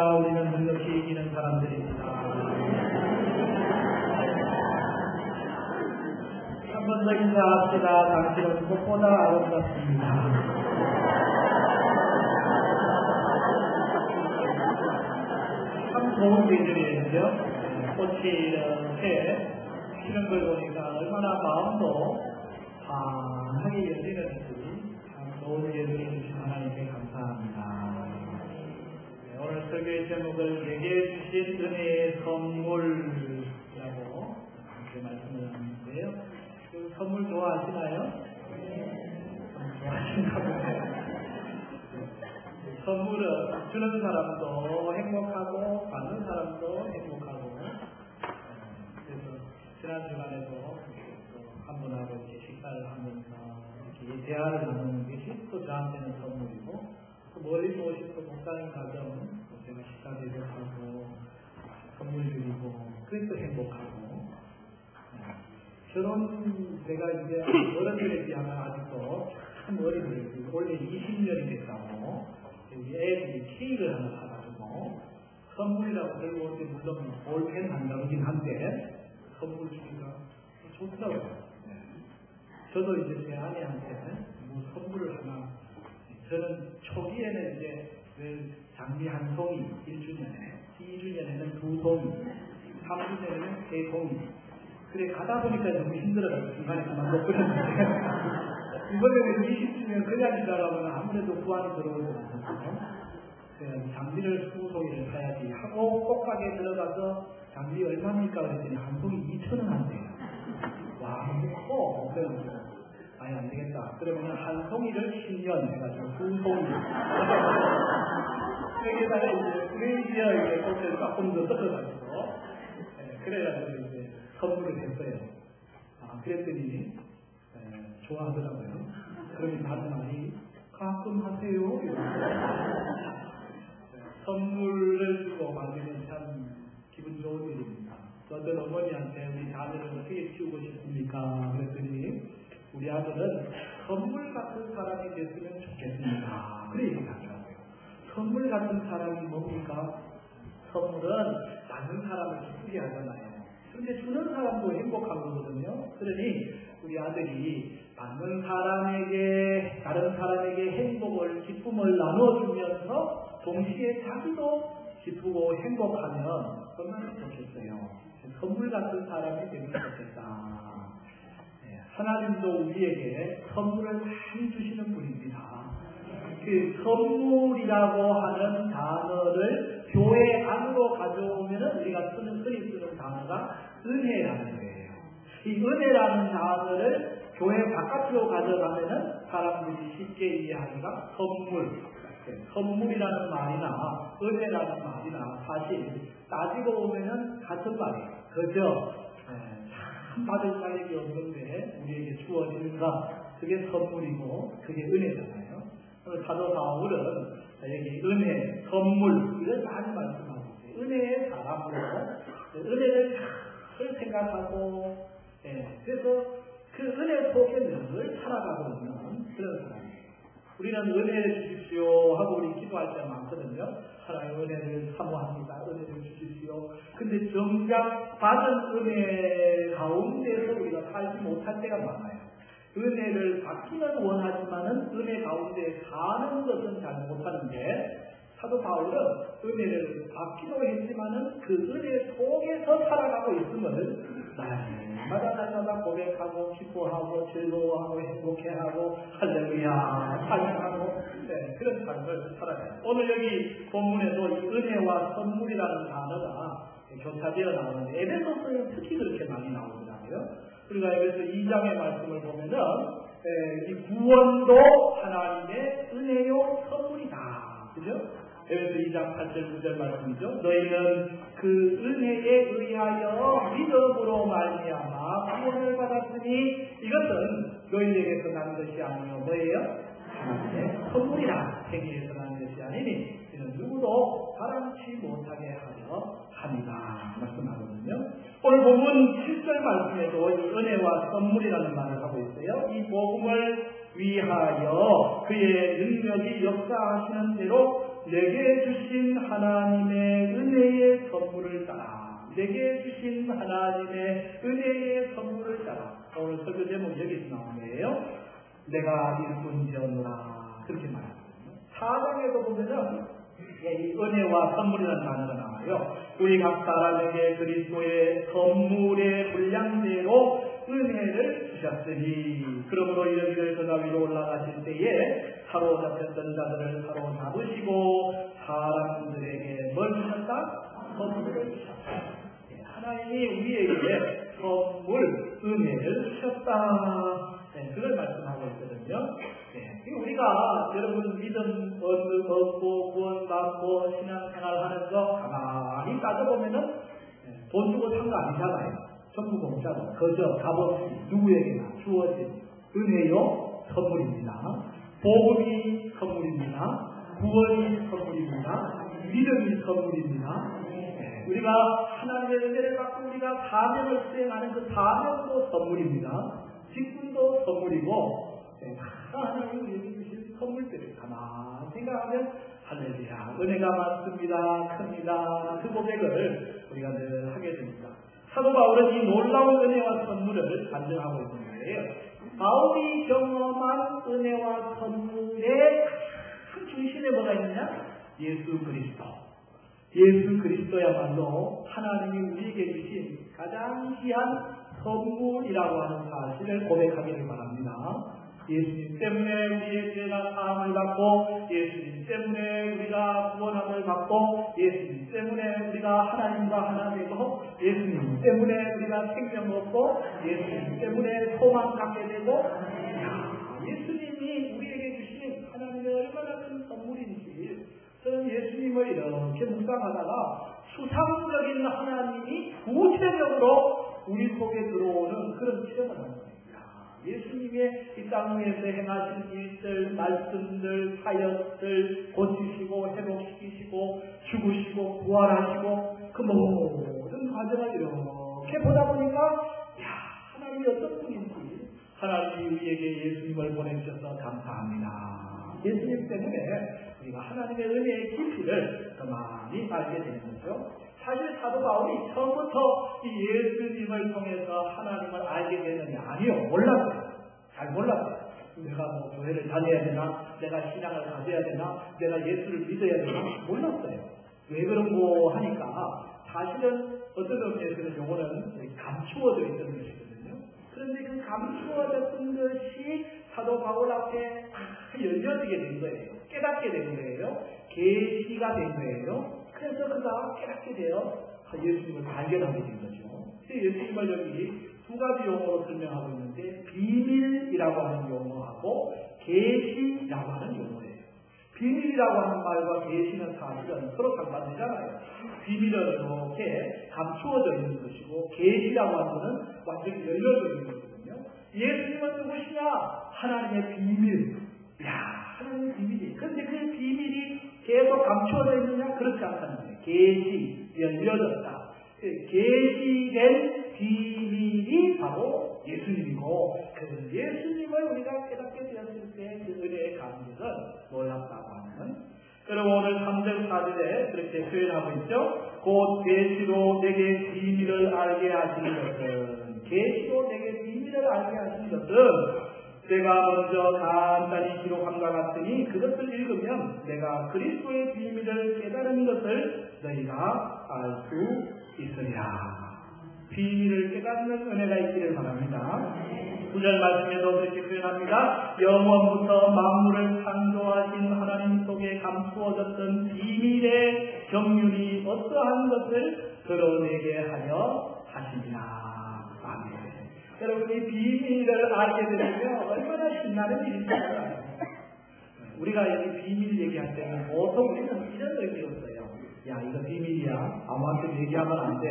할렐루야, 우리는 능력이 이기는 사람들입니다. 한 번 더 인사합시다. 당신은 무엇보다 아름답습니다. 참 좋은 계절이에요. 꽃이 이렇게 피는 걸 보니까 얼마나 마음도 환하게 열리는지 참 좋은 예배를 주신 하나님께 감사합니다. 오늘 설교의 제목을 얘기해 주신 은혜의 선물이라고 이렇게 말씀을 하는데요. 그 선물 좋아하시나요? 좋아하신가 보네요. 선물은 주는 사람도 행복하고 받는 사람도 행복하고, 그래서 지난 주간에도 한 분하고 이렇게 식사를 하면서 이렇게 대화를 나누는 것이 또 저한테는 선물이고, 또 멀리서 오신 또 목사님 가정은 제가 식사를 하고 선물 드리고 그래서 행복하고, 저는 제가 이제 어른들에 비하면 아직도 참 어린들, 원래 20년이 됐다고 우리 애들이 케이크를 하나 사가지고 선물이라고 들고 올 때 물론 볼펜 한다긴 한데 선물 주기가 좋더라고요. 저도 이제 제 아내한테 뭐 선물을 하나, 저는 초기에는 이제 장미 한 송이 1주년에, 2주년에는 2송이, 3주년에는 3송이. 그래 가다 보니까 너무 힘들어요. 중간에 그만 끊었는데 이번에는 20주년 그냥 기다려보면 아무래도 구안이 들어오지 않았거든요. 장미를 20송이를 사야지 하고 꽃가게에 들어가서 장미 얼마입니까 그랬더니 한 송이 2,000원 한대요. 와, 너무 커. 그래서 아니 안 되겠다. 그러면 한 송이를 10년 해가지고 2송이. 여기다가 이제 프레이지어 꽃을 조금 더 섞어가지고 그래가지고 이제 선물을 했어요. 그랬더니 좋아하더라고요. 그러면 다른 말이 가끔 하세요. 선물을 주고 받으면 참 기분 좋은 일입니다. 어떤 어머니한테 우리 자녀를 어떻게 키우고 싶습니까? 그랬더니 우리 아들은 선물 같은 사람이 됐으면 좋겠습니다. 그래 얘기하더라고요. 선물 같은 사람이 뭡니까? 선물은 받는 사람을 기쁘게 하잖아요. 그런데 주는 사람도 행복한 거거든요. 그러니 우리 아들이 받는 사람에게, 다른 사람에게 행복을, 기쁨을 나눠주면서 동시에 자기도 기쁘고 행복하면 얼마나 좋겠어요. 선물 같은 사람이 되면 좋겠다. 하나님도 우리에게 선물을 많이 주시는 분입니다. 그 선물이라고 하는 단어를 교회 안으로 가져오면 우리가 흔히 쓰는 단어가 은혜라는 거예요. 이 은혜라는 단어를 교회 바깥으로 가져가면 사람들이 쉽게 이해하기가 선물이라는 말이나 은혜라는 말이나 사실 따지고 보면 같은 말이에요. 그죠? 참 받을 자격이 없는데 우리에게 주어지는가, 그게 선물이고 그게 은혜잖아요. 사도 바울은 여기 은혜, 선물 이런 많이 말씀하고 있어요. 은혜의 사람으로 은혜를 잘 생각하고, 그래서 그 은혜 속에 늘 살아가고 있는 그런 사람이에요. 우리는 은혜 주십시오 하고 우리 기도할 때 많거든요. 하나님 은혜를 사모합니다. 은혜를 주십시오. 근데 정작 받은 은혜 가운데서 우리가 살지 못할 때가 많아요. 은혜를 받기는 원하지만은 은혜 가운데 사는 것은 잘 못하는데, 사도 바울은 은혜를 받기도 했지만은 그 은혜 속에서 살아가고 있음을 날마다 고백하고 기뻐하고 즐거워하고 행복해하고 할렐루야 찬양하고 그런 삶을 살아가요. 오늘 여기 본문에도 이 은혜와 선물이라는 단어가 교차되어 나오는데 에베소서에 특히 그렇게 많이 나오더라고요. 우리가 에베소 2장의 말씀을 보면은 이 구원도 하나님의 은혜요 선물이다. 그죠? 에베소 2장 8절 9절 말씀이죠. 너희는 그 은혜에 의하여 믿음으로 말미암아 구원을 받았으니 이것은 너희에게서 난 것이 아니요 뭐예요? 하나님의 선물이라. 행위에서 난 것이 아니니 이는 누구도 바람치 못하게 하려 합니다. 말씀하거든요. 오늘 본문 7절 말씀에도 이 은혜와 선물이라는 말을 하고 있어요. 이 복음을 위하여 그의 능력이 역사하시는 대로 내게 주신 하나님의 은혜의 선물을 따라, 내게 주신 하나님의 은혜의 선물을 따라. 오늘 설교 제목이 여기서 나온 거예요. 내가 일꾼이었노라, 그렇게 말합니다. 4장에도 보면은 이 은혜와 선물이라는 단어가 나와요. 우리 각 사람에게 그리스도의 선물의 분량대로 은혜를 주셨으니, 그러므로 이르기를 그가 위로 올라가실 때에 사로잡혔던 자들을 사로잡으시고 사람들에게 뭘 주셨다? 선물을 주셨다. 하나님이 우리에게 선물, 은혜를 주셨다. 그걸 말씀하고 있거든요. 우리가 여러분 믿음 얻고 구원받고 신앙생활 하는 거 가만히 따져보면은 돈 주고 산 거 아니잖아요. 전부 공짜로 거저 값없이 누구에게나 주어진 은혜요 선물입니다. 복음이 선물입니다. 구원이 선물입니다. 믿음이 선물입니다. 우리가 하나님의 은혜를 받고 우리가 사명을 수행하는 그 사명도 선물입니다. 직분도 선물이고, 하나님이 우리에게 주신 선물들을 가만히 생각하면 할렐루야, 은혜가 많습니다, 큽니다, 그 고백을 우리가 늘 하게 됩니다. 사도 바울은 이 놀라운 은혜와 선물을 간증하고 있는 거예요. 바울이 경험한 은혜와 선물의 큰 중심에 뭐가 있느냐? 예수 그리스도. 예수 그리스도야말로 하나님이 우리에게 주신 가장 귀한 선물이라고 하는 사실을 고백하기를 바랍니다. 예수님 때문에 우리의 죄가 사함을 받고, 예수님 때문에 우리가 구원함을 받고, 예수님 때문에 우리가 하나님과 하나 되고, 예수님 때문에 우리가 생명 얻고, 예수님 때문에 소망 갖게 되고, 예수님이 우리에게 주신 하나님의 얼마나 큰 선물인지, 저는 예수님을 이렇게 묵상하다가 수상적인 하나님이 구체적으로 우리 속에 들어오는 그런 체험을 하는 겁니다. 예수님의 이 땅 위에서 행하신 일들, 말씀들, 사역들, 고치시고 회복시키시고 죽으시고 부활하시고 그 모든 과정을 이렇게 보다 보니까 하나님이 어떤 분인지, 하나님이 우리에게 예수님을 보내주셔서 감사합니다. 예수님 때문에 우리가 하나님의 은혜의 깊이를 더 많이 알게 되는 거죠. 사실 사도 바울이 처음부터 이 예수님을 통해서 하나님을 알게 되느냐? 아니요, 몰랐어요. 잘 몰랐어요. 내가 뭐 교회를 다녀야 되나? 내가 신앙을 가져야 되나? 내가 예수를 믿어야 되나? 몰랐어요. 왜 그런 거 하니까 사실은 어떤 의미에서는 요거는 감추어져 있던 것이거든요. 그런데 그 감추어졌던 것이 사도 바울 앞에 열려지게 된 거예요. 깨닫게 된 거예요. 계시가 된 거예요. 그래서 그가 깨닫게 되어 예수님을 발견하게 된 거죠. 예수님을 여기 두 가지 용어로 설명하고 있는데, 비밀이라고 하는 용어하고 계시라고 하는 용어예요. 비밀이라고 하는 말과 계시는 사실은 서로 상반되잖아요. 비밀은 이렇게 감추어져 있는 것이고, 계시라고 하는 것은 완전히 열려져 있는 거거든요. 예수님은 누구시냐? 하나님의 비밀. 하나님의 비밀이에요. 그런데 그 비밀이 계속 감추어져 있느냐? 그렇지 않다는 거예요. 계시, 열려졌다. 계시된 비밀이 바로 예수님이고, 그 예수님을 우리가 깨닫게 되었을 때 그 은혜의 감격은 놀랍다고 하는, 여러분 오늘 3절 4절에 그렇게 표현하고 있죠. 곧 계시로 내게 비밀을 알게 하시는 것은, 계시로 내게 비밀을 알게 하시는 것은 제가 먼저 간단히 기록한 것 같으니 그것을 읽으면 내가 그리스도의 비밀을 깨달은 것을 너희가 알 수 있으리라. 비밀을 깨닫는 은혜가 있기를 바랍니다. 9절 말씀에도 그렇게 표현합니다. 영원부터 만물을 창조하신 하나님 속에 감추어졌던 비밀의 경륜이 어떠한 것을 드러내게 하려 하십니다. 아멘. 여러분이 비밀을 알게 되면 얼마나 신나는 일인가요? 우리가 여기 비밀 얘기할 때는 보통 우리는 이런 의미로 써요. 야, 이거 비밀이야. 아무한테 얘기하면 안 돼.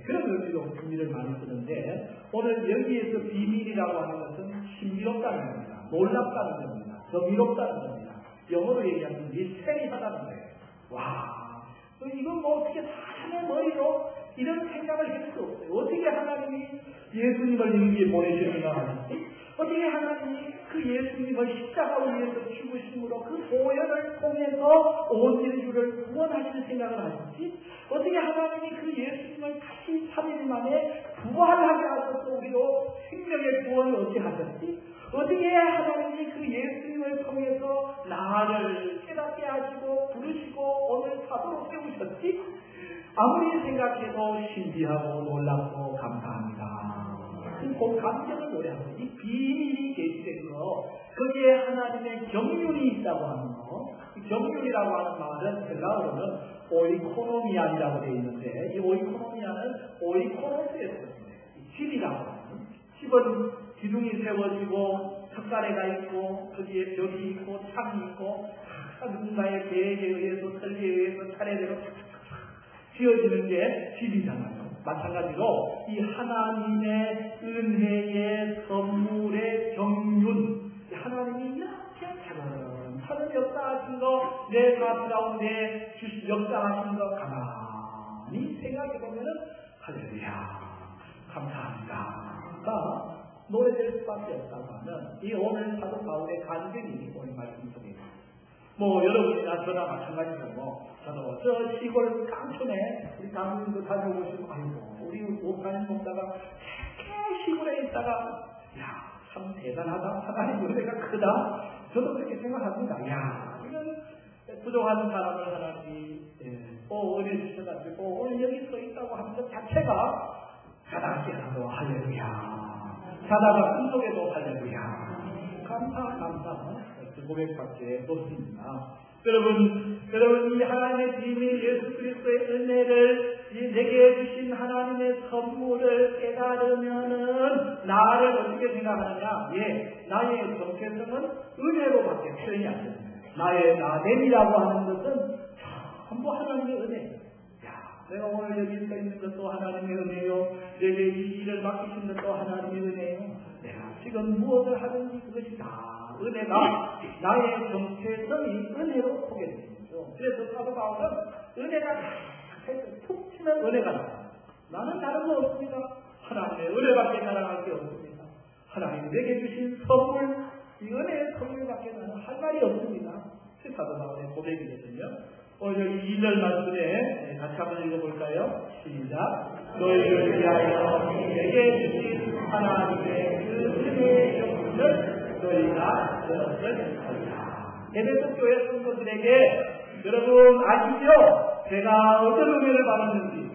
그런 의미로 비밀을 많이 쓰는데, 오늘 여기에서 비밀이라고 하는 것은 신비롭다는 겁니다. 놀랍다는 겁니다. 정의롭다는 겁니다. 영어로 얘기하면 미스테리하다는 거예요. 와, 이건 뭐 어떻게 사람의 머리로 이런 생각을 할 수 없어요. 어떻게 하나님이 예수님을 여기에 보내주는가 하지? 어떻게 하나님이 그 예수님을 십자가 위에서 죽으심으로 그 보혈을 통해서 온 인류를 구원하실 생각을 하셨지? 어떻게 하나님이 그 예수님을 다시 3일 만에 부활하게 하셔서 우리로 생명의 구원을 얻게 하셨지? 어떻게 하나님이 그 예수님을 통해서 나를 깨닫게 하시고 부르시고 오늘 사도로 세우셨지? 아무리 생각해도 신비하고 놀랍고 감사합니다. 그 감격을 노래하고 이 비밀이 계시된 거, 거기에 하나님의 경륜이 있다고 하는 거. 경륜이라고 하는 말은 헬라어로는 오이코노미안이라고 되어 있는데, 이 오이코노미안은 오이코노스에서 집이라고 하는, 집은 기둥이 세워지고 석가래가 있고 거기에 벽이 있고 창이 있고 누군가의 계획에 의해서 설계에 의해서 차례대로 지어지는 게 집이잖아요. 마찬가지로 이 하나님의 은혜의 선물의 경륜, 하나님이 이렇게 차근 역사하신 거, 내 삶 가운데 역사하신 거 가만히 생각해보면 할렐루야 감사합니다. 노래될 수밖에 없다고 하면 이 오늘 사도 바울의 간증이 오늘 말씀 속에 뭐 여러분이나 저나 마찬가지고 저도 저 시골 깡촌에 우리 강릉도 다녀오시고 아이고 우리 목사님 목사가 이렇게 시골에 있다가 야 참 대단하다 하나님 은혜가 크다 저도 그렇게 생각합니다. 야 이건 부족한 사람을 하나님이 은혜 주셔가지고 오늘 여기 서 있다고 하는 것 자체가 자다께서도 할렐루야 자다가 꿈속에도 할렐루야 감사 그 고백밖에 없습니다. 여러분 이 하나님의 비밀 예수 그리스도의 은혜를 내게 주신 하나님의 선물을 깨달으면은 나를 어떻게 생각하느냐? 나의 정체성은 은혜로밖에 표현이 안 됩니다. 나의 나됨이라고 하는 것은 전부 하나님의 은혜. 내가 오늘 여기 서 있는 것도 하나님의 은혜요. 내게 이 일을 맡기신 것도 하나님의 은혜요. 내가 지금 무엇을 하든지 그것이 다 은혜가 나의 정체성이 은혜로 소개되는 거죠. 그래서 사도 바울은 은혜가 툭 치면 은혜가 나와. 나는 다른 거 없습니다. 하나님의 은혜밖에 자랑할 게 없습니다. 하나님 내게 주신 선물, 이 은혜의 선물밖에 나는 할 말이 없습니다. 그 사도 바울의 고백이거든요. 오늘 2절 말씀에 같이 한번 읽어볼까요? 시작. 너희를 위하여 내게 주신 하나님의 그 은혜의 영광을 너희가 들었을 것이다. 에베소 교회 성도들에게 여러분 아시죠? 제가 어떤 은혜를 받았는지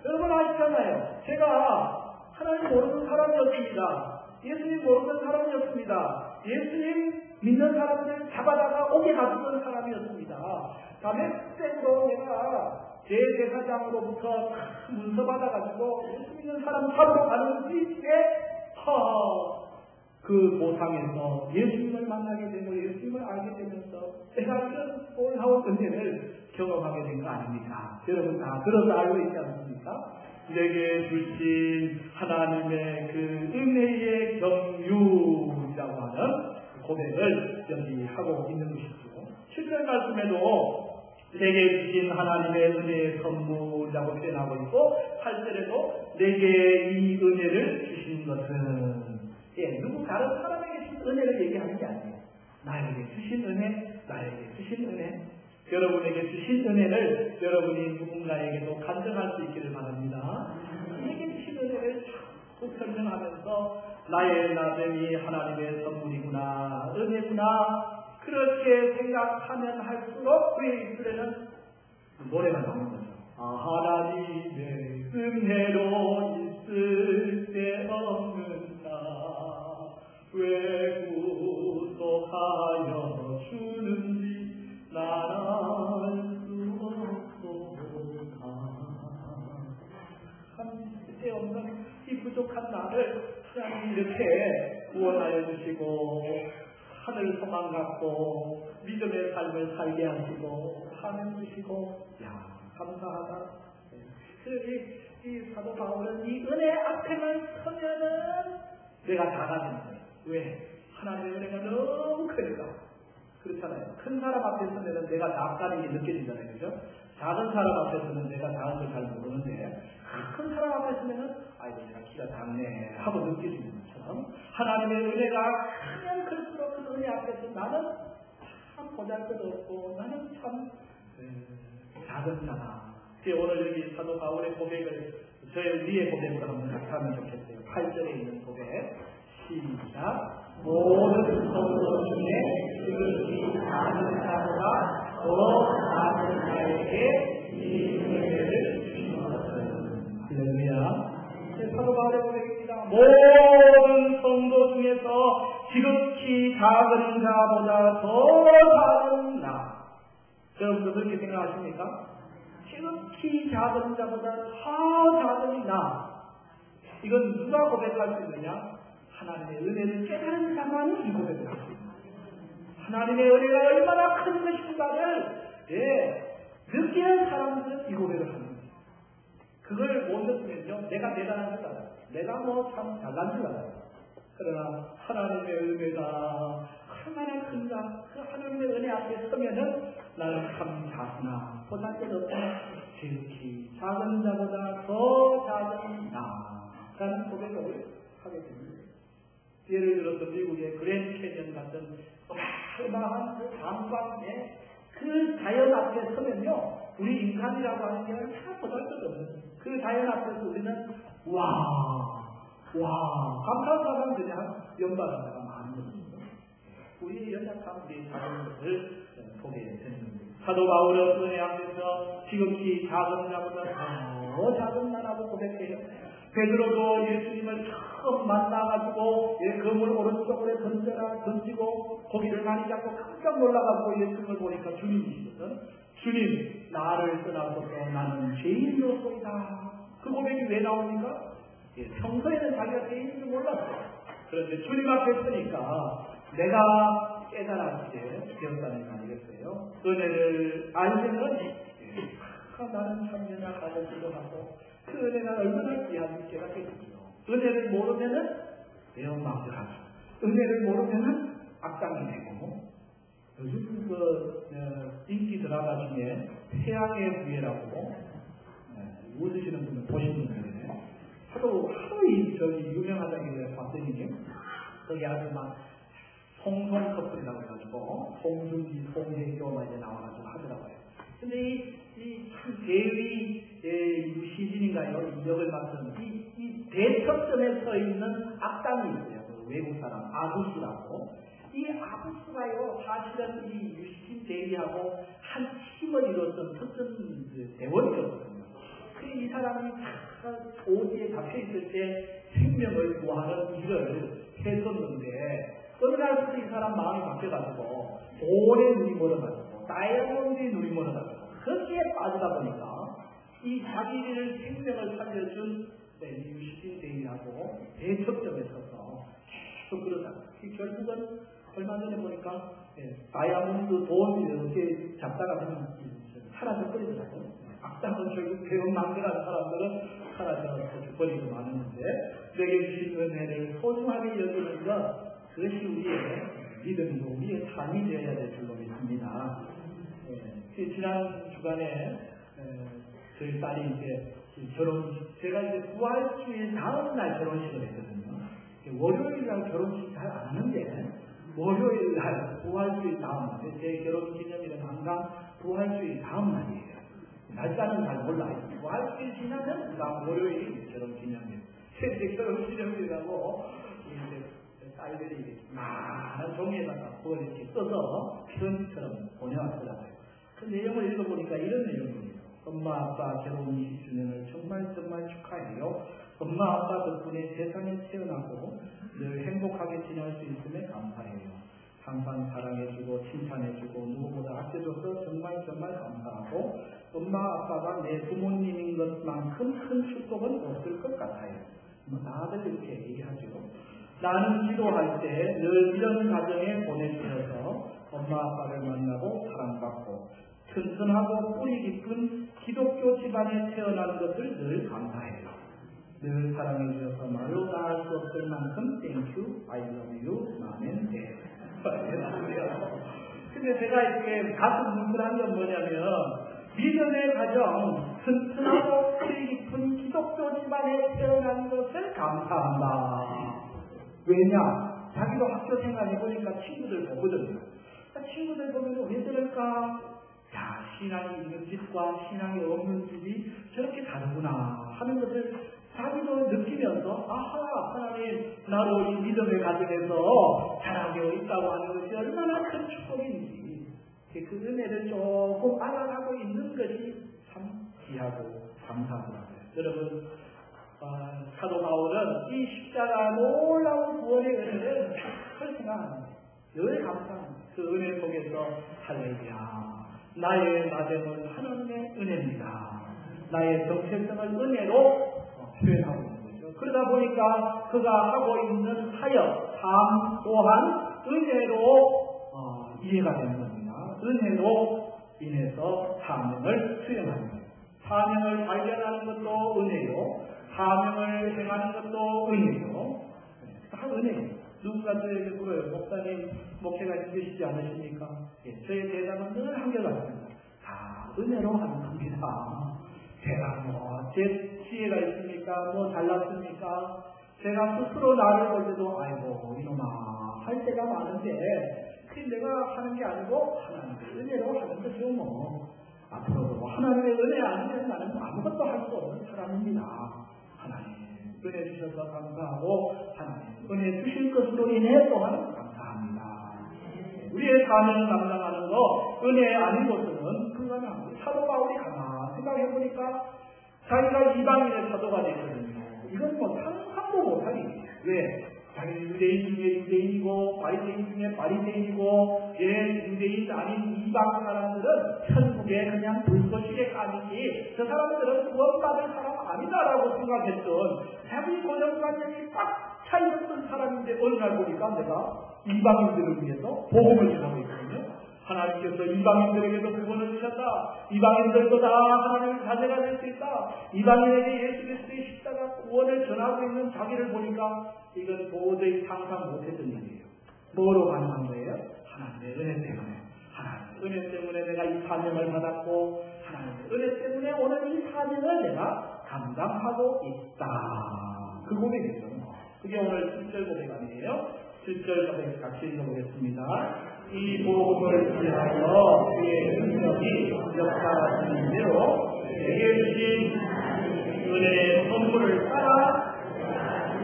여러분 아시잖아요. 제가 하나님 모르는 사람이었습니다. 예수님 모르는 사람이었습니다. 예수님 믿는 사람들 잡아다가 옥에 가두던 사람이었습니다. 다음에 그때도 내가 제사장으로부터 문서 받아가지고 예수 믿는 사람 잡으러 가는 길에 그 도상에서 예수님을 만나게 되고 예수님을 알게 되면서 내가 이런 놀라운 은혜를 경험하게 된 거 아닙니까? 여러분 다 들어서 알고 있지 않습니까? 내게 주신 하나님의 그 은혜의 경륜이라고 하는 고백을 여기 하고 있는 것이죠. 7절 말씀에도 내게 주신 하나님의 은혜의 선물이라고 표현하고 있고 8절에도 내게 이 은혜를 주신 것은 누구 다른 사람에게 주신 은혜를 얘기하는 게 아니에요. 나에게 주신 은혜, 나에게 주신 은혜. 여러분에게 주신 은혜를 여러분이 누군가에게도 간증할 수 있기를 바랍니다. 내게 주신 은혜를 자꾸 설명하면서 나의 나됨이 하나님의 선물이구나, 은혜구나 그렇게 생각하면 할수록 우리 입술에는 노래가 나오는 거죠. 하나님의 은혜로 있을 때 없는 나 왜 구속하여 주는지 난 알 수 없도다. 참 쓸데없는 이 부족한 나를 하나님이 이렇게 구원하여 주시고 하늘 소망 갖고 믿음의 삶을 살게 하시고 하늘 주시고 감사하다. 이 사도 바울은 이 은혜 앞에만 서면은 내가 나가는 거예요. 왜? 하나님의 은혜가 너무 크니까. 그렇잖아요. 큰 사람 앞에 서면은 내가 작다는 게 느껴지잖아요. 그죠? 작은 사람 앞에 서면 내가 작은 걸 잘 모르는데 큰 사람 앞에 서면은 아이고 내가 키가 작네 하고 느껴지는 것처럼 하나님의 은혜가 크면 클수록 은혜 앞에서 나는 참 보잘것없고 나는 참 작은 자다. 오늘 여기 사도 바울의 고백을 우리의 고백을 한번 같이 하면 좋겠어요. 8절에 있는 고백 시작. 모든 성도 중에 지극히 작은 자보다 더 작은 자에게 이 은혜를 주신 것은 할렐루야. 사도 바울의 고백입니다. 모든 성도 중에서 지극히 작은 자보다 더 작은 나. 여러분도 그렇게 생각하십니까? 지극히 작은 자보다 더 작은 나. 이건 누가 고백할 수 있느냐? 하나님의 은혜를 깨달은 자만이 이 고백을 할 수 있습니다. 하나님의 은혜가 얼마나 큰 것인가를 느끼는 사람들은 이 고백을 하는 거예요. 그걸 못 느끼면요, 내가 대단한 줄 알아요. 내가 참 잘난 줄 알아요. 그러나 하나님의 은혜가 얼마나 큰가, 그 하나님의 은혜 앞에 서면은 나는 참 작으나 보잘것없고 지극히 작은 자보다 더 작은 나라는 고백을 하게 됩니다. 예를 들어서 미국의 그랜드 캐년 같은 어마어마한 그 강광의 그 자연 앞에 서면요, 우리 인간이라고 하는 게 다 보잘것없는 그 자연 앞에서 우리는 감사한 사람들이 연발하다가 많은 것입니다. 우리의 연약함, 우리의 작은 것을 보게 되는 겁니다. 사도 바울은 은혜 앞에서 지극히 작은 자보다 더 작은 나라고 고백해요. 베드로도 예수님을 처음 만나가지고 그물 오른쪽으로 던지고 고기를 많이 잡고 깜짝 놀라가지고 예수님을 보니까 주님이시거든. 주님, 나를 떠나서서 나는 죄인이었소이다. 그 고백이 왜 나옵니까? 평소에는 자기가 죄인인 줄 몰랐어. 그런데 주님 앞에 서니까 내가 깨달았게 되었다는 거 아니겠어요? 은혜를 알면은 나는 참 연약하고도 하고 그 은혜가 얼마나 귀한지 깨닫겠군요. 은혜를 모르면은 매운망대하죠. 은혜를 모르면은 악당이 되고, 요즘 인기 드라마 중에 태양의 부예라고 웃으시는 분을 보신 분들이에요. 하도 유명하다길래 봤더니 거기 아주 막 송송 커플이라고 해가지고 송중기, 송혜교 막 이제 나와가지고 하더라고요. 근데 이 참 대위 유시진인가요? 이 역을 맡은 이 대척점에 서 있는 악당이 있어요. 그 외국 사람 아부스라고. 이 아부스가요, 사실은 이 유시진 대위하고 한 팀을 이뤘던 특전 대원이었거든요. 이 사람이 오지에 잡혀있을 때 생명을 구하는 일을 했었는데 어느 날부터 이 사람 마음이 바뀌어가지고 돈에 눈이 멀어가지고 다이아몬드에 눈이 멀어가지고 거기에 빠지다 보니까 이 자기를 생명을 살려준 유시진 대위하고 대척점에 서서 계속 그러다가 결국은 얼마 전에 보니까 다이아몬드 돈 이렇게 잡다가 그냥 사라져 버리더라고요. 악당은 결국 배은망대한 사람들은 사라져서 죽버리고 마는데 내게 주신 은혜를 소중하게 여기는 것, 그것이 우리의 믿음이고 우리의 삶이 되어야 될 줄로 믿습니다. 지난 주간에 저희 딸이 이제 제가 이제 부활주일 다음 날 결혼식을 했거든요. 월요일 날 결혼식 잘 안 하는데 월요일 날 부활주일 다음 날, 제 결혼 기념일은 항상 부활주일 다음 날이에요. 날짜는 잘 몰라요. 부활주일 지나면 그 다음 월요일이 결혼 기념일. 제 결혼 기념일이라고 딸들이 많은 종이에다가 그걸 이렇게 써서 편지처럼 보내왔더라고요. 그 내용을 읽어보니까 이런 내용이에요. 엄마 아빠 결혼 20주년을 정말 축하해요. 엄마 아빠 덕분에 세상에 태어나고 늘 행복하게 지낼 수 있음에 감사해요. 항상 사랑해주고 칭찬해주고 누구보다 아껴줘서 정말 감사하고 엄마 아빠가 내 부모님인 것만큼 큰 축복은 없을 것 같아요. 다들 이렇게 얘기하죠. 나는 기도할 때 늘 이런 가정에 보내주셔서 엄마 아빠를 만나고 사랑받고 튼튼하고 뿌리 깊은 기독교 집안에 태어난 것을 늘 감사해요. 늘 사랑해주셔서 말로 다 할 수 없을 만큼 Thank you, I love you, 아멘. 근데 제가 이렇게 가슴 뭉클한 건 뭐냐면 믿음의 가정, 튼튼하고 뿌리 깊은 기독교 집안에 태어난 것을 감사한다. 왜냐? 자기도 학교 생활해 보니까 친구들 보거든요. 친구들 보면 왜 저럴까? 야, 신앙이 있는 집과 신앙이 없는 집이 저렇게 다르구나 하는 것을 자기도 느끼면서 아하, 하나님 나로 이 믿음의 가정에서 자라게 있다고 하는 것이 얼마나 큰 축복인지 그 은혜를 조금 알아가고 있는 것이 참 귀하고 감사하더라고요. 여러분, 사도 바울은 이 십자가 놀라운 구원의 은혜를 늘 생각합니다. 늘 감사합니다. 그 은혜 속에서 할렐루야, 나의 나됨은 하나님의 은혜입니다. 나의 정체성을 은혜로 표현하고 있는 거죠. 그러다 보니까 그가 하고 있는 사역, 삶 또한 은혜로 이해가 되는 겁니다. 은혜로 인해서 사명을 수행하는 거예요. 사명을 발견하는 것도 은혜요, 사명을 행하는 것도 은혜요. 다 은혜예요. 누군가 저에게 물어요. 목사님, 목회가 힘드시지 않으십니까? 예, 저의 대답은 늘 한결같습니다. 다 은혜로 하는 겁니다. 제가 제 지혜가 있습니까? 잘났습니까? 제가 스스로 나를 볼 때도 아이고 이놈아 할 때가 많은데 그게 내가 하는 게 아니고 하나님의 은혜로 하는 거죠. 앞으로도 하나님의 은혜 아니면 나는 아무것도 할 수 없는 사람입니다. 하나님 은혜 주셔서 감사하고 하나님 은혜 주실 것으로 인해 또한 감사합니다. 우리의 사명을 감당하는 거 은혜 아닌 것은 불가능합니다. 사도 바울이 생각해보니까 자기가 이방인의 사도가 됐거든요. 이건 상상도 못할 일이에요. 왜? 자기 유대인 중에 유대인이고 바리새인 중에 바리새인이고 유대인 아닌 이방 사람들은 천국에 그냥 불꽃이게 가는지 저 사람들은 구원받을 사람 아니다라고 생각했던 자기 고정관념이 꽉 차있었던 사람인데 어느 날 보니까 내가 이방인들을 위해서 복음을 전하고 있거든요. 하나님께서 이방인들에게도 구원을 주셨다. 이방인들도 다 하나님의 자녀가 될 수 있다. 이방인에게 예수 그리스도의 십자가 구원을 전하고 있는 자기를 보니까 이건 도저히 상상 못했던 일이에요. 뭐로 가능한 거예요? 하나님의 은혜 때문에. 하나님의 은혜 때문에 내가 이 사명을 받았고 하나님의 은혜 때문에 오늘 이 사명을 내가 감당하고 있다. 그 고백이죠. 그게 오늘 7절 고백 아니에요? 7절 고백 같이 읽어보겠습니다. 이 복음을 위하여 그의 능력이 역사하시는 대로 내게 주신 은혜의 선물을 따라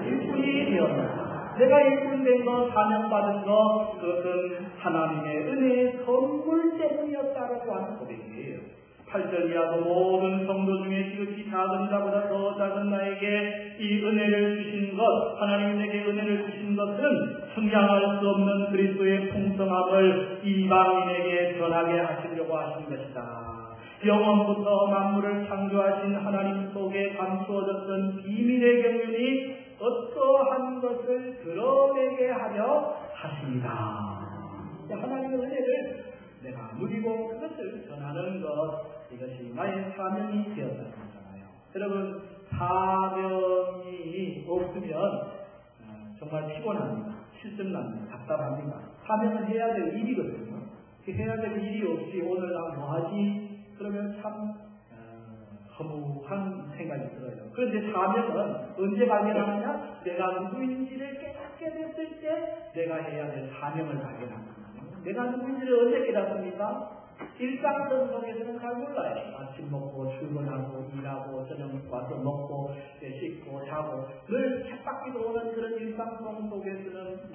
일꾼이 되었다. 내가 일꾼된 것, 사명받은 것, 그것은 하나님의 은혜의 선물 때문이었다라고 하는 고백이에요. 8절 이하도 모든 성도 중에 지극히 작은 자보다 더 작은 나에게 이 은혜를 주신 것, 하나님 내게 은혜를 주신 것은 측량할 수 없는 그리스도의 풍성함을 이방인에게 전하게 하시려고 하신 것이다. 영원부터 만물을 창조하신 하나님 속에 감추어졌던 비밀의 경륜이 어떠한 것을 드러내게 하려 하십니다. 하나님의 은혜를 내가 누리고 그것을 전하는 것, 이것이 나의 사명이 되었다는 거잖아요. 여러분, 사명이 없으면 정말 피곤합니다. 실증납니다. 답답합니다. 사명은 해야 될 일이거든요. 해야 될 일이 없이 오늘 나 뭐하지? 그러면 참 허무한 생각이 들어요. 그런데 사명은 언제 발견하느냐? 내가 누구인지를 깨닫게 됐을 때 내가 해야 될 사명을 발견합니다. 내가 누구인지를 언제 깨닫습니까? 일상生속에서는 잘 몰라요. 아침 먹고 출근하고 일하고 저녁 와서 먹고 씻고 자고 늘 쳇바퀴 도는 그런 일상성 속에서는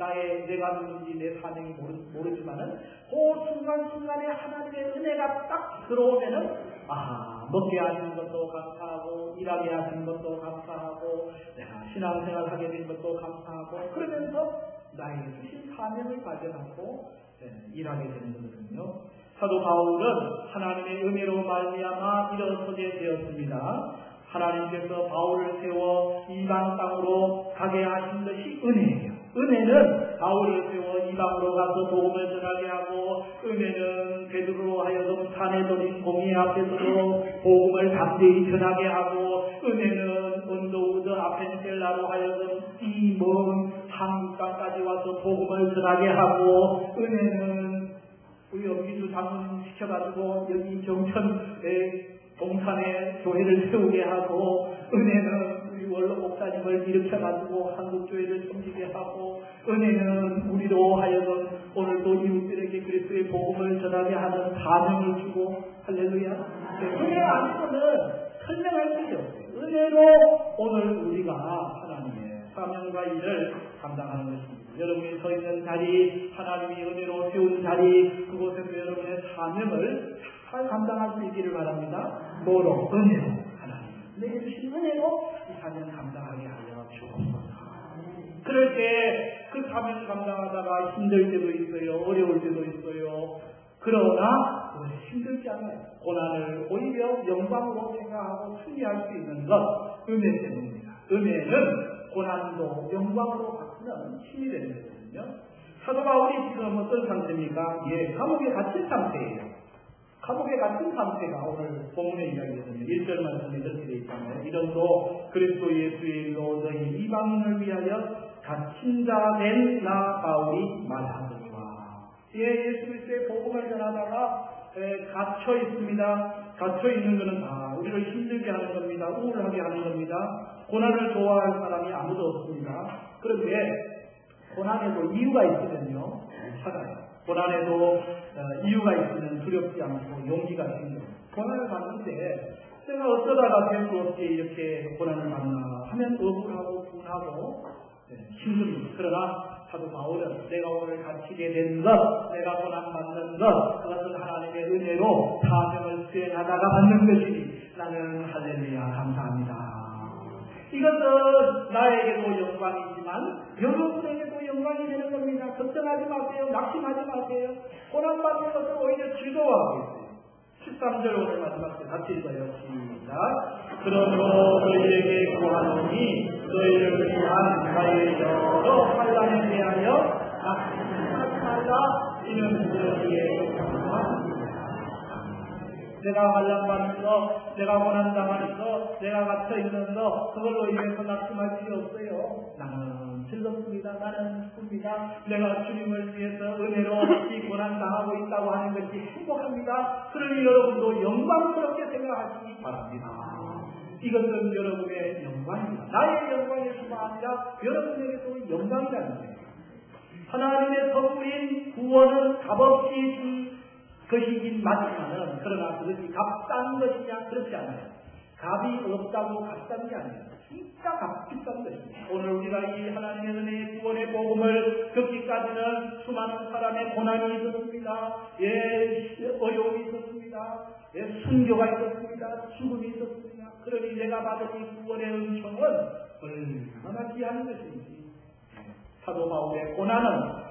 내가 누군지 내 사명이 모르지만은 그 순간순간에 하나님의 은혜가 딱 들어오면은 아하, 먹게 하시는 것도 감사하고 일하게 하시는 것도 감사하고 내가 신앙생활 하게 된 것도 감사하고 그러면서 나에게 주신 사명을 발견하고 일하게 되는 거거든요. 사도 바울은 하나님의 은혜로 말미암아 일어서게 되었습니다. 하나님께서 바울을 세워 이방 땅으로 가게 하신 것이 은혜예요. 은혜는 바울을 세워 이방으로 가서 복음을 전하게 하고, 은혜는 베드로로 하여금 산에 들인 공의 앞에서도 복음을 담대히 전하게 하고, 은혜는 언더우드 아펜셀라로 하여금 이 먼 한국 땅까지 와서 복음을 전하게 하고, 은혜는 우리 여기도 장군 시켜가지고 여기 정천에 동산에 교회를 세우게 하고, 은혜는 우리 우리 원로 목사님을 일으켜가지고 한국교회를 섬기게 하고, 은혜는 우리로 하여금 오늘도 이웃들에게 그리스도의 복음을 전하게 하는 사명을 주고, 할렐루야. 은혜 아니고는 설명할 수 없어요. 은혜로 오늘 우리가 하나님의 사명과 일을 감당하는 것입니다. 여러분이 서 있는 자리, 하나님이 은혜로 세운 자리, 그곳에서 여러분의 사명을 잘 감당할 수 있기를 바랍니다. 뭐로? 은혜로. 하나님 내게 주신 은혜로 이 사명 감당하게 하여 주옵소서. 그럴 때 그 사명 감당하다가 힘들 때도 있어요. 어려울 때도 있어요. 그러나 그것이 힘들지 않아요. 고난을 오히려 영광으로 생각하고 승리할 수 있는 것, 은혜 때문입니다. 은혜는 고난도 영광으로 바꾸는 힘이 되는 거거든요. 사도 바울이 지금 어떤 상태입니까? 감옥에 갇힌 상태예요. 감옥에 갇힌 상태가 오늘 본문의 이야기거든요. 1절 말씀에 이렇게 되어 있잖아요. 이름도 그리스도 예수의 일로 너희 이방인을 위하여 갇힌 자 된 나 바울이 말하거니와. 예수 그리스도의 복음을 전하다가 갇혀 있습니다. 갇혀 있는 것은 다 우리를 힘들게 하는 겁니다. 우울하게 하는 겁니다. 고난을 좋아할 사람이 아무도 없습니다. 그런데 고난에도 이유가 있으면요, 살아요. 고난에도 이유가 있으면 두렵지 않고 용기가 생겨요. 고난을 받는데 내가 어쩌다가 될 수 없이 이렇게 고난을 받나 하면 억울하고 분하고 힘듭니다. 그러나 사도 바울은 내가 오늘 갇히게 된 것, 내가 고난받는 것, 그것은 하나님의 은혜로 사명을 수행하다가 받는 것이니 나는 할렐루야 감사합니다. 이것은 나에게도 영광이지만 여러분에게도 영광이 되는 겁니다. 걱정하지 마세요. 낙심하지 마세요. 고난받는 것을 오히려 즐거워하고 있어요. 13절 오늘 마지막 때 같이 읽어요. 시작. 그러므로 너희에게 구하노니 너희를 위한 나의 여러 환난에 대하여 낙심하지 말라. 이는 너희의 영광입니다. 내가 환난받는 것, 내가 고난당하는 것, 내가 갇혀있는 것, 그걸로 인해서 낙심할 필요 없어요. 나는 즐겁습니다. 나는 기쁩니다. 내가 주님을 위해서 은혜로 이 고난당하고 있다고 하는 것이 행복합니다. 그러니 여러분도 영광스럽게 생각하시기 바랍니다. 이것은 여러분의 영광입니다. 나의 영광일 뿐만 아니라 여러분에게도 영광이라는 거예요. 하나님의 선물인 구원은 값없이 준 것이긴 맞지만은, 그러나 그것이 값싼 것이냐? 그렇지 않아요. 값이 없다고 값싼 게 아니에요. 진짜 값비싼 것입니다. 오늘 우리가 이 하나님의 은혜의 구원의 복음을 듣기까지는 수많은 사람의 고난이 있었습니다. 어려움이 있었습니다. 순교가 있었습니다. 죽음이 있었습니다. 그러니 내가 받은 이 구원의 은총은 얼마나 귀한 것인지. 사도 바울의 고난은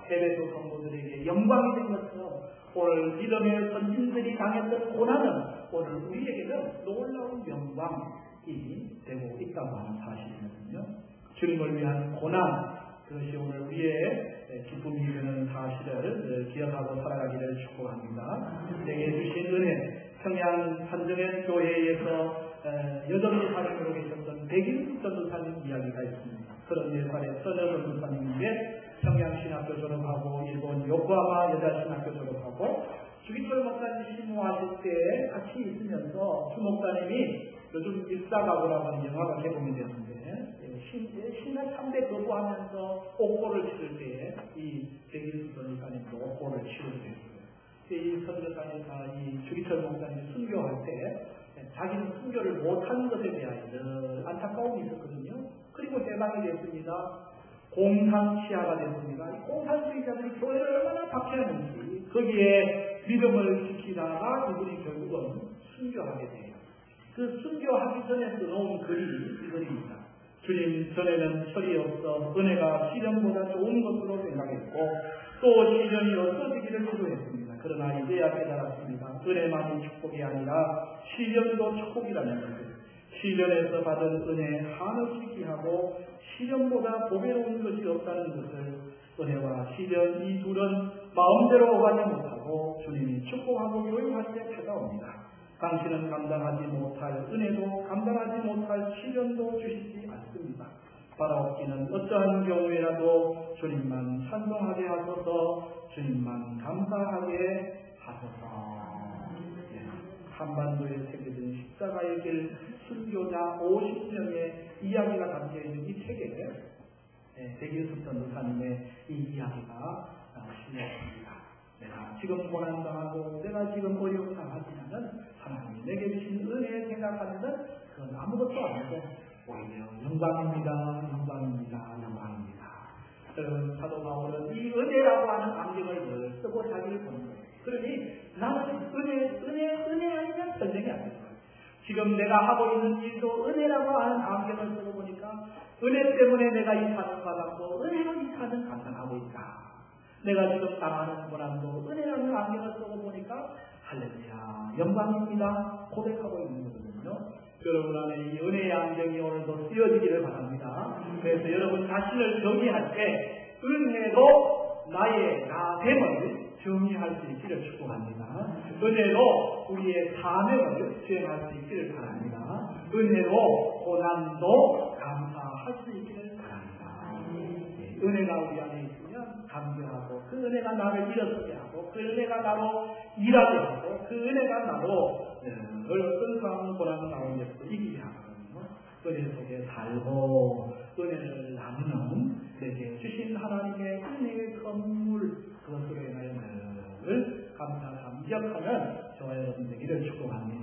에베소 성도들에게 영광이 된 것처럼 오늘 믿음의 선진들이 당했던 고난은 오늘 우리에게는 놀라운 영광이 되고 있다고 하는 사실이거든요. 주님을 위한 고난, 그것이 오늘 우리의 기쁨이 되는 사실을 기억하고 살아가기를 축복합니다. 내게 주신 은혜, 평양 산정현 교회에서 여전히 사님으로 계셨던 백인 전도사님 이야기가 있습니다. 34살의 서녀 전도사님인데 평양신학교 졸업하고 일본 요코하마 여자신학교 졸업하고 주기철 목사님 심호하실 때 같이 있으면서 주 목사님이 요즘 일사가고라고 하는 영화가 개봉이 되었는데 신학 3대 거부하면서 옥고를 치를 때에 이 백일수 전도사님도 옥고를 치르게 됐어요. 이 선교사님과 이 주기철 목사님이 순교할 때 자기는 순교를 못하는 것에 대한 늘 안타까움이 있었거든요. 그리고 해방이 됐습니다. 공산치하가 됐습니다. 공산주의자들이 교회를 얼마나 박해하는지 거기에 믿음을 지키다가 이분이 결국은 순교하게 돼요. 그 순교하기 전에 써놓은 글이 이글입니다. 주님, 전에는 철이 없어 은혜가 시련보다 좋은 것으로 생각했고 또 시련이 없어지기를 기도했습니다. 그러나 이제야 깨달았습니다. 은혜만이 축복이 아니라 시련도 축복이라는 것을. 시련에서 받은 은혜 한없이 귀하고 시련보다 보배로운 것이 없다는 것을 은혜와 시련 이 둘은 마음대로 오가지 못하고 주님이 축복하고 교육할 때 찾아옵니다. 당신은 감당하지 못할 은혜도 감당하지 못할 시련도 주시지 않습니다. 바라옵기는 어떠한 경우에라도 주님만 찬송하게 하소서, 주님만 감사하게 하소서. 한반도에 새겨진 십자가의 길 순교자 제가 50명의 이야기가 담겨있는 이 책에 백일숙 전도사님의 이 이야기가 실렸습니다. 내가 지금 고난당하고 내가 지금 어려움 당하지만은 하나님이 내게 주신 은혜 생각하면은 그건 아무것도 아니고 오히려 영광입니다. 영광입니다. 영광입니다. 사도 바울은 이 은혜라고 하는 안경을 늘 쓰고 자기를 보는 거예요. 그러니 나는 은혜 아니면 전쟁이 아닙니다. 지금 내가 하고 있는 일도 은혜라고 하는 안경을 쓰고 보니까 은혜 때문에 내가 이 산을 받았고 은혜로 이 산을 감당하고 있다. 내가 지금 당하는 고난도 은혜라는 안경을 쓰고 보니까 할렐루야 영광입니다 고백하고 있는 거거든요. 여러분 안에 이 은혜의 안경이 오늘도 쓰여지기를 바랍니다. 그래서 여러분 자신을 정의할 때 은혜로 나의 나됨을 정의할 수 있기를 축복합니다. 은혜로 우리의 사명을 수행할 수 있기를 바랍니다. 은혜로 고난도 감사할 수 있기를 바랍니다. 은혜가 우리 안에 있으면 감사하고 그 은혜가 나를 일어서게 하고 그 은혜가 나로 일하게 하고 그 은혜가 나로 어떤 상황 고난 가운데서도 이기게 하거든요. 은혜 속에 살고 은혜를 나누는 내게 주신 하나님의 은혜의 선물 그것으로 인하여 늘 감사 감격하는 저와 여러분 되기를 축복합니다.